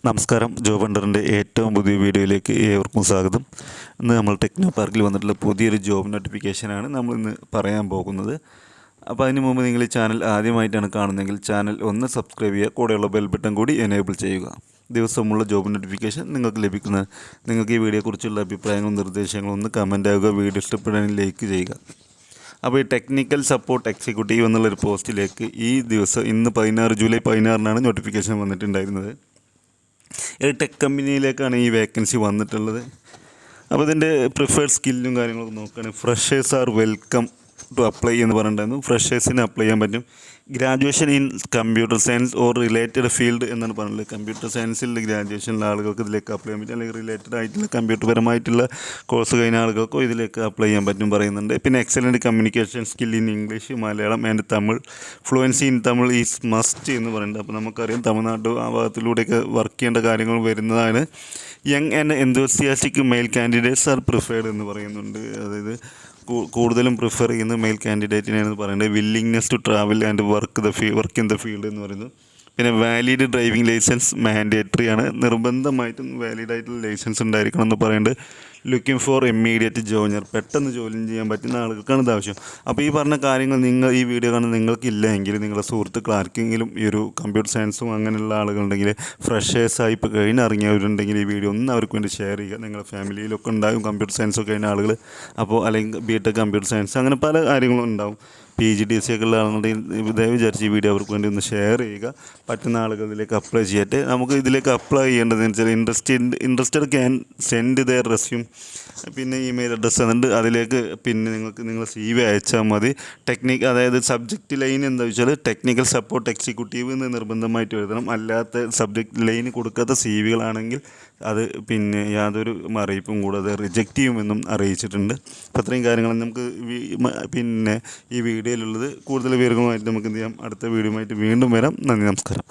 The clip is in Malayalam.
നമസ്കാരം. ജോബ് ഹണ്ടറിൻ്റെ ഏറ്റവും പുതിയ വീഡിയോയിലേക്ക് ഏവർക്കും സ്വാഗതം. ഇന്ന് നമ്മൾ ടെക്നോ പാർക്കിൽ വന്നിട്ടുള്ള പുതിയൊരു ജോബ് നോട്ടിഫിക്കേഷനാണ് നമ്മൾ ഇന്ന് പറയാൻ പോകുന്നത്. അപ്പോൾ അതിന് മുമ്പ് നിങ്ങൾ ഈ ചാനൽ ആദ്യമായിട്ടാണ് കാണുന്നതെങ്കിൽ ചാനൽ ഒന്ന് സബ്സ്ക്രൈബ് ചെയ്യുക, കൂടെയുള്ള ബെൽ ബട്ടൺ കൂടി എനേബിൾ ചെയ്യുക. ദിവസമുള്ള ജോബ് നോട്ടിഫിക്കേഷൻ നിങ്ങൾക്ക് ലഭിക്കുന്നത്. നിങ്ങൾക്ക് ഈ വീഡിയോയെക്കുറിച്ചുള്ള അഭിപ്രായങ്ങളും നിർദ്ദേശങ്ങളും ഒന്ന് കമൻ്റ് ആവുക, വീഡിയോ ഇഷ്ടപ്പെടാനും ലൈക്ക് ചെയ്യുക. അപ്പോൾ ഈ ടെക്നിക്കൽ സപ്പോർട്ട് എക്സിക്യൂട്ടീവ് എന്നുള്ളൊരു പോസ്റ്റിലേക്ക് ഈ ദിവസം ഇന്ന് ജൂലൈ 16 നോട്ടിഫിക്കേഷൻ വന്നിട്ടുണ്ടായിരുന്നത്. ഒരു ടെക് കമ്പനിയിലേക്കാണ് ഈ വേക്കൻസി വന്നിട്ടുള്ളത്. അപ്പോൾ ഇതിൻ്റെ പ്രിഫേർഡ് സ്കില്ലും കാര്യങ്ങളൊക്കെ നോക്കുകയാണെങ്കിൽ freshers are welcome to apply എന്ന് പറഞ്ഞിട്ടുണ്ടായിരുന്നു. ഫ്രഷേഴ്സിന് അപ്ലൈ ചെയ്യാൻ പറ്റും. Graduation in computer science or related field എന്നാണ് പറഞ്ഞത്. കമ്പ്യൂട്ടർ സയൻസിലുള്ള ഗ്രാജുവേഷനുള്ള ആളുകൾക്ക് ഇതിലേക്ക് അപ്ലൈ ചെയ്യാൻ പറ്റും, അല്ലെങ്കിൽ റിലേറ്റഡ് ആയിട്ടുള്ള കമ്പ്യൂട്ടർപരമായിട്ടുള്ള കോഴ്സ് കഴിഞ്ഞ ആളുകൾക്കോ ഇതിലേക്ക് അപ്ലൈ ചെയ്യാൻ പറ്റും പറയുന്നുണ്ട്. പിന്നെ excellent communication skill in English, Malayalam and Tamil. Fluency in Tamil is must എന്ന് പറയുന്നുണ്ട്. അപ്പോൾ നമുക്കറിയാം തമിഴ്നാട് ആ ഭാഗത്തിലൂടെയൊക്കെ വർക്ക് ചെയ്യേണ്ട കാര്യങ്ങൾ വരുന്നതാണ്. Young and enthusiastic male candidates are preferred എന്ന് പറയുന്നുണ്ട്. അതായത് കൂടുതലും പ്രിഫർ ചെയ്യുന്ന മെയിൽ കാൻഡിഡേറ്റിനാണെന്ന് പറയുന്നത്. Willingness to travel and work in the field എന്ന് പറയുന്നത്. പിന്നെ വാലിഡ് ഡ്രൈവിംഗ് ലൈസൻസ് മാൻഡേറ്ററി ആണ്, നിർബന്ധമായിട്ടും വാലിഡ് ആയിട്ടുള്ള ലൈസൻസ് ഉണ്ടായിരിക്കണം എന്ന് പറയുന്നത്. ലുക്കിംഗ് ഫോർ ഇമ്മീഡിയറ്റ് ജോയിനർ, പെട്ടെന്ന് ജോലി ചെയ്യാൻ പറ്റുന്ന ആളുകൾക്കാണ് ഇത് ആവശ്യം. അപ്പോൾ ഈ പറഞ്ഞ കാര്യങ്ങൾ നിങ്ങൾ ഈ വീഡിയോ കാണുന്ന നിങ്ങൾക്കില്ല എങ്കിൽ നിങ്ങളുടെ സുഹൃത്തുക്കൾ ആർക്കെങ്കിലും ഈ ഒരു കമ്പ്യൂട്ടർ സയൻസും അങ്ങനെയുള്ള ആളുകളുണ്ടെങ്കിൽ, ഫ്രഷേഴ്സായി ഇപ്പോൾ കഴിഞ്ഞിറങ്ങിയവരുണ്ടെങ്കിൽ ഈ വീഡിയോ ഒന്ന് അവർക്ക് വേണ്ടി ഷെയർ ചെയ്യുക. നിങ്ങളുടെ ഫാമിലിയിലൊക്കെ ഉണ്ടാകും കമ്പ്യൂട്ടർ സയൻസൊക്കെ കഴിഞ്ഞ ആളുകൾ. അപ്പോൾ അല്ലെങ്കിൽ ബിടെക് കമ്പ്യൂട്ടർ സയൻസ് അങ്ങനെ പല കാര്യങ്ങളും ഉണ്ടാവും. PGDC ഒക്കെ ഉള്ള ആളുകളുണ്ടെങ്കിൽ ദയവ് വിചാരിച്ച് ഈ വീഡിയോ അവർക്ക് വേണ്ടി ഒന്ന് ഷെയർ ചെയ്യുക. പറ്റുന്ന ആളുകൾ ഇതിലേക്ക് അപ്ലൈ ചെയ്യട്ടെ. നമുക്ക് ഇതിലേക്ക് അപ്ലൈ ചെയ്യേണ്ടതെന്ന് വെച്ചാൽ interested can send their resume, പിന്നെ ഇമെയിൽ അഡ്രസ്സ് എന്നിട്ട് അതിലേക്ക് പിന്നെ നിങ്ങൾ CV അയച്ചാൽ മതി. അതായത് സബ്ജക്റ്റ് ലൈൻ എന്താ വെച്ചാൽ ടെക്നിക്കൽ സപ്പോർട്ട് എക്സിക്യൂട്ടീവ് എന്ന് നിർബന്ധമായിട്ട് എഴുതണം. അല്ലാത്ത സബ്ജക്റ്റ് ലൈൻ കൊടുക്കാത്ത CVകളാണെങ്കിൽ അത് പിന്നെ യാതൊരു അറിയിപ്പും കൂടാതെ റിജക്റ്റ് ചെയ്യുമെന്നും അറിയിച്ചിട്ടുണ്ട്. അപ്പോൾ അത്രയും കാര്യങ്ങൾ നമുക്ക് പിന്നെ ഈ വീഡിയോയിലുള്ളത്. കൂടുതൽ വിവരങ്ങളുമായിട്ട് നമുക്ക് എന്ത് ചെയ്യാം, അടുത്ത വീഡിയോയുമായിട്ട് വീണ്ടും വരാം. നന്ദി, നമസ്കാരം.